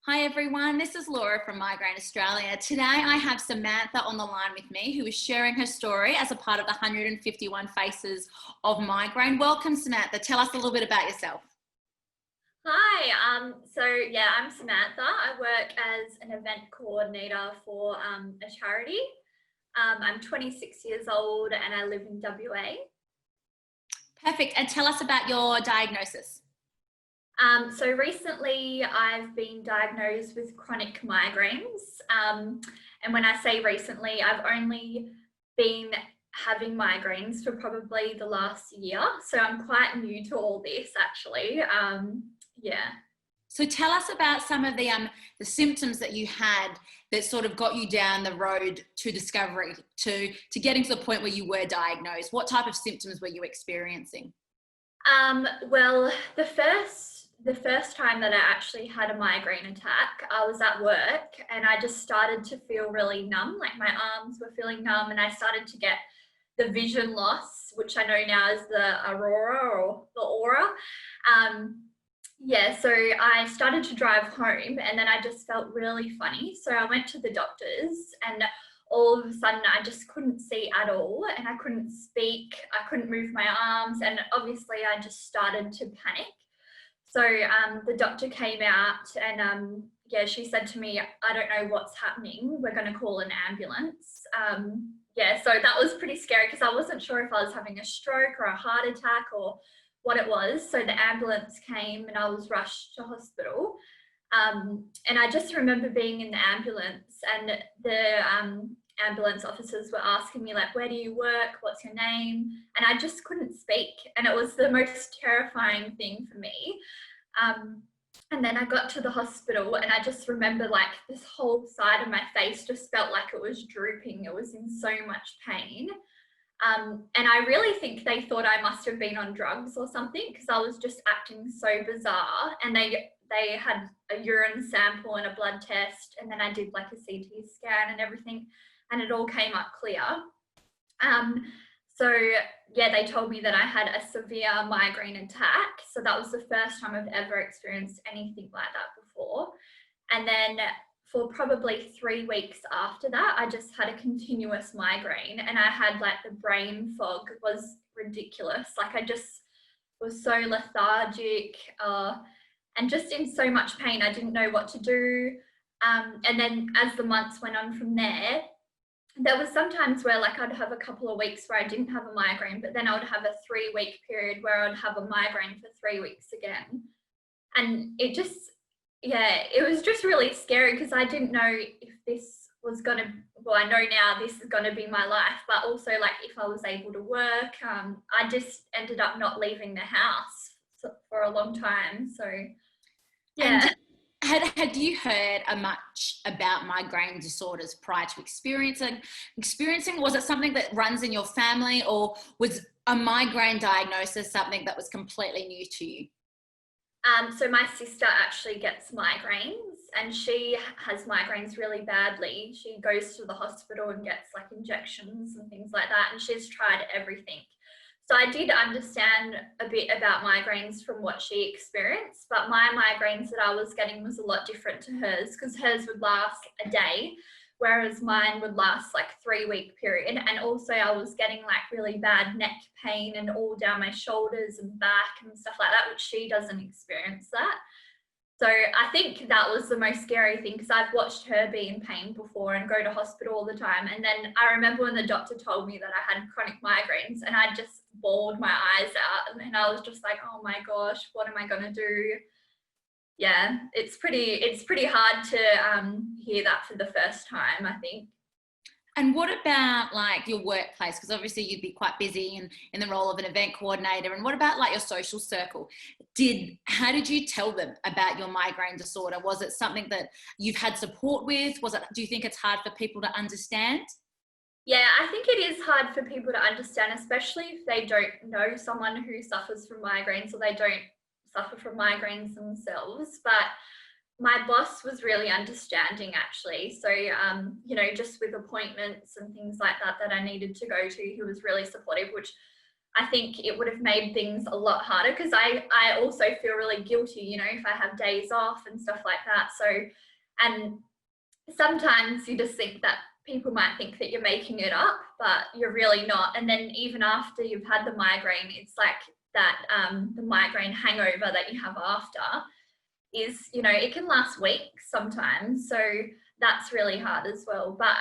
Hi everyone, this is Laura from Migraine Australia. Today I have Samantha on the line with me who is sharing her story as a part of the 151 Faces of Migraine. Welcome Samantha, tell us a little bit about yourself. Hi, I'm Samantha. I work as an event coordinator for a charity. I'm 26 years old and I live in WA. Perfect, and tell us about your diagnosis. So recently I've been diagnosed with chronic migraines. And when I say recently, I've only been having migraines for probably the last year. So I'm quite new to all this actually. Yeah. So tell us about some of the symptoms that you had that sort of got you down the road to discovery, to getting to the point where you were diagnosed. What type of symptoms were you experiencing? Well, the first time that I actually had a migraine attack, I was at work and I just started to feel really numb, like my arms were feeling numb, and I started to get the vision loss, which I know now is the aurora or the aura. So I started to drive home and then I just felt really funny. So I went to the doctors and all of a sudden I just couldn't see at all and I couldn't speak, I couldn't move my arms, and obviously I just started to panic. So the doctor came out and she said to me, I don't know what's happening, we're going to call an ambulance. So that was pretty scary because I wasn't sure if I was having a stroke or a heart attack or what it was. So the ambulance came and I was rushed to hospital. And I just remember being in the ambulance and the ambulance officers were asking me, like, where do you work? What's your name? And I just couldn't speak. And it was the most terrifying thing for me. And then I got to the hospital and I just remember like this whole side of my face just felt like it was drooping. It was in so much pain. And I really think they thought I must have been on drugs or something because I was just acting so bizarre. And they had a urine sample and a blood test, and then I did like a CT scan and everything, and it all came up clear. They told me that I had a severe migraine attack. So that was the first time I've ever experienced anything like that before. And then for probably 3 weeks after that, I just had a continuous migraine and I had like the brain fog was ridiculous. Like I just was so lethargic and just in so much pain. I didn't know what to do. And then as the months went on from there was sometimes where like I'd have a couple of weeks where I didn't have a migraine, but then I would have a 3-week period where I'd have a migraine for 3 weeks again. And it was just really scary because I didn't know if this was going to, well, I know now this is going to be my life, but also like if I was able to work. I just ended up not leaving the house for a long time. So, yeah. And had you heard much about migraine disorders prior to experiencing? Was it something that runs in your family, or was a migraine diagnosis something that was completely new to you? So my sister actually gets migraines and she has migraines really badly. She goes to the hospital and gets like injections and things like that, and she's tried everything. So I did understand a bit about migraines from what she experienced, but my migraines that I was getting was a lot different to hers because hers would last a day, whereas mine would last like 3-week period. And also I was getting like really bad neck pain and all down my shoulders and back and stuff like that, which she doesn't experience that. So I think that was the most scary thing because I've watched her be in pain before and go to hospital all the time. And then I remember when the doctor told me that I had chronic migraines and I just bawled my eyes out and I was just like, oh my gosh, what am I going to do? Yeah, it's pretty hard to hear that for the first time, I think. And what about like your workplace? Because obviously you'd be quite busy in the role of an event coordinator. And what about like your social circle? How did you tell them about your migraine disorder? Was it something that you've had support with? Do you think it's hard for people to understand? Yeah, I think it is hard for people to understand, especially if they don't know someone who suffers from migraines or they don't suffer from migraines themselves. But my boss was really understanding actually. So, just with appointments and things like that I needed to go to, he was really supportive, which I think it would have made things a lot harder, because I also feel really guilty, you know, if I have days off and stuff like that. So, and sometimes you just think that people might think that you're making it up, but you're really not. And then even after you've had the migraine, it's like that the migraine hangover that you have after is, you know, it can last weeks sometimes. So that's really hard as well. But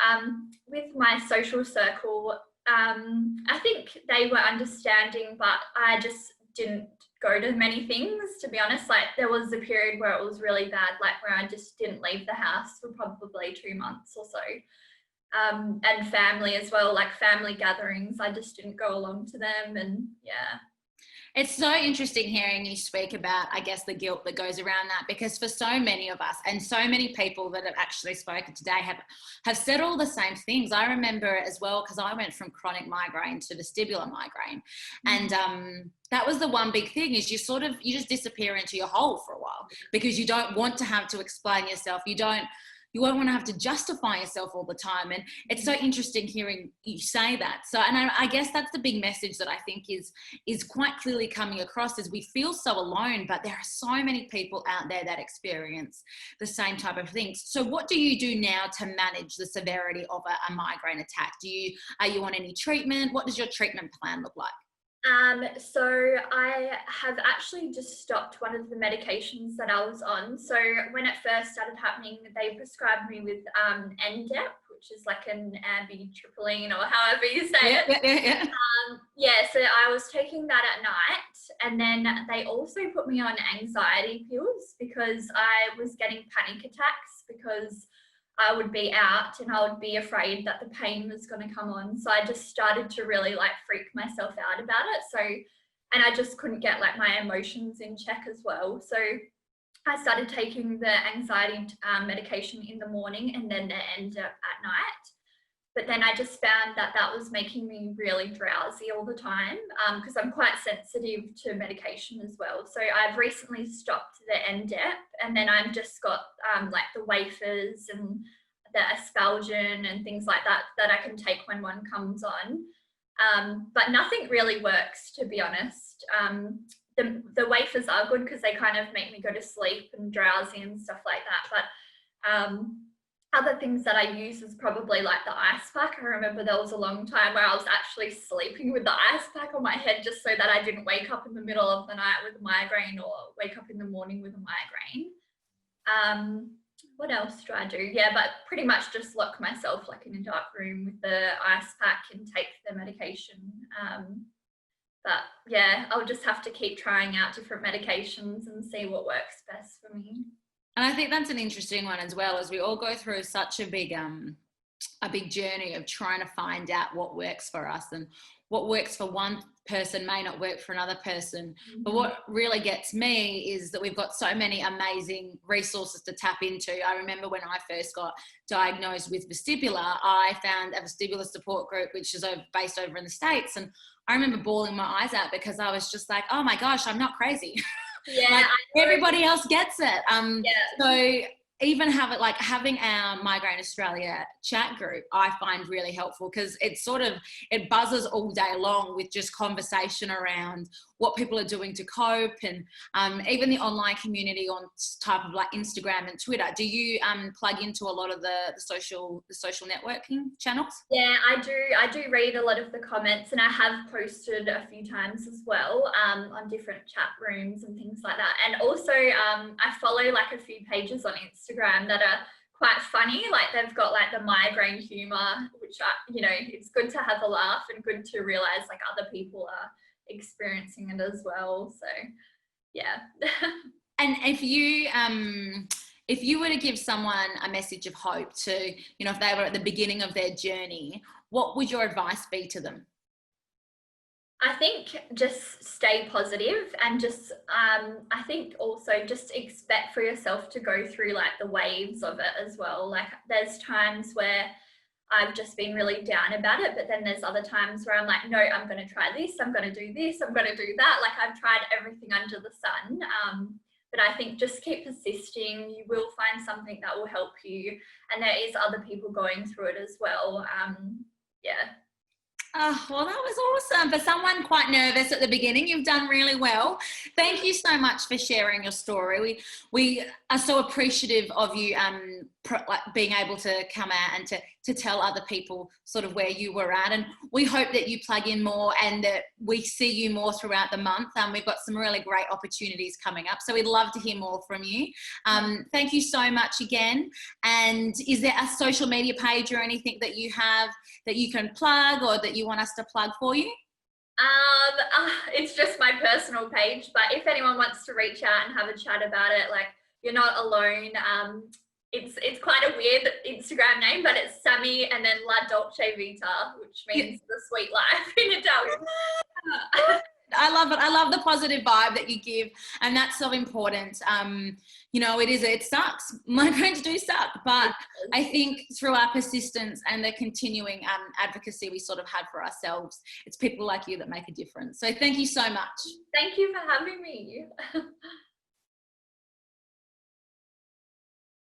with my social circle, I think they were understanding, but I just didn't go to many things, to be honest. Like, there was a period where it was really bad, like where I just didn't leave the house for probably 2 months or so. And family as well, like family gatherings, I just didn't go along to them. And yeah. It's so interesting hearing you speak about, I guess, the guilt that goes around that, because for so many of us and so many people that have actually spoken today have said all the same things. I remember it as well, because I went from chronic migraine to vestibular migraine. And that was the one big thing, is you just disappear into your hole for a while, because you don't want to have to explain yourself. You won't want to have to justify yourself all the time. And it's so interesting hearing you say that. So, and I guess that's the big message that I think is quite clearly coming across, is we feel so alone, but there are so many people out there that experience the same type of things. So what do you do now to manage the severity of a migraine attack? Are you on any treatment? What does your treatment plan look like? So I have actually just stopped one of the medications that I was on. So when it first started happening, they prescribed me with NDEP, which is like an amitriptyline, or however you say it. Yeah, so I was taking that at night, and then they also put me on anxiety pills, because I was getting panic attacks, because I would be out and I would be afraid that the pain was going to come on. So I just started to really like freak myself out about it. So, and I just couldn't get like my emotions in check as well. So I started taking the anxiety medication in the morning, and then the NDEP at night. But then I just found that that was making me really drowsy all the time, because I'm quite sensitive to medication as well. So I've recently stopped the NDEP, and then I've just got like the wafers and the Aspalgin and things like that that I can take when one comes on. But nothing really works, to be honest. The wafers are good because they kind of make me go to sleep and drowsy and stuff like that. But other things that I use is probably like the ice pack. I remember there was a long time where I was actually sleeping with the ice pack on my head, just so that I didn't wake up in the middle of the night with a migraine, or wake up in the morning with a migraine. What else do I do? Yeah, but pretty much just lock myself like in a dark room with the ice pack and take the medication. But yeah, I'll just have to keep trying out different medications and see what works best for me. And I think that's an interesting one as well, as we all go through such a big journey of trying to find out what works for us, and what works for one person may not work for another person. But what really gets me is that we've got so many amazing resources to tap into. I remember when I first got diagnosed with vestibular, I found a vestibular support group, which is based over in the States. And I remember bawling my eyes out, because I was just like, oh my gosh, I'm not crazy. Yeah, like everybody else gets it. Yeah. So even having our Migraine Australia chat group, I find really helpful, because it buzzes all day long with just conversation around what people are doing to cope, and even the online community on type of like Instagram and Twitter. Do you plug into a lot of the social networking channels? Yeah, I do read a lot of the comments, and I have posted a few times as well on different chat rooms and things like that. And also I follow like a few pages on Instagram that are quite funny. Like, they've got like the migraine humor, which it's good to have a laugh, and good to realize like other people are experiencing it as well. So yeah. And if you were to give someone a message of hope to, if they were at the beginning of their journey, what would your advice be to them? I think just stay positive, and just I think also just expect for yourself to go through like the waves of it as well. Like, there's times where I've just been really down about it, but then there's other times where I'm like, no, I'm going to try this, I'm going to do this, I'm going to do that. Like, I've tried everything under the sun. But I think just keep persisting. You will find something that will help you, and there is other people going through it as well. Yeah. Oh, well, that was awesome. For someone quite nervous at the beginning, you've done really well. Thank you so much for sharing your story. We are so appreciative of you like being able to come out and to tell other people sort of where you were at. And we hope that you plug in more and that we see you more throughout the month. We've got some really great opportunities coming up. So we'd love to hear more from you. Thank you so much again. And is there a social media page or anything that you have that you can plug or that you want us to plug for you? It's just my personal page, but if anyone wants to reach out and have a chat about it, like, you're not alone. It's quite a weird Instagram name, but it's Sammy and then La Dolce Vita, which means the sweet life in Italian. I love it. I love the positive vibe that you give, and that's so important. You know, it sucks. Migraines do suck, but I think through our persistence and the continuing advocacy we sort of had for ourselves, it's people like you that make a difference. So thank you so much. Thank you for having me.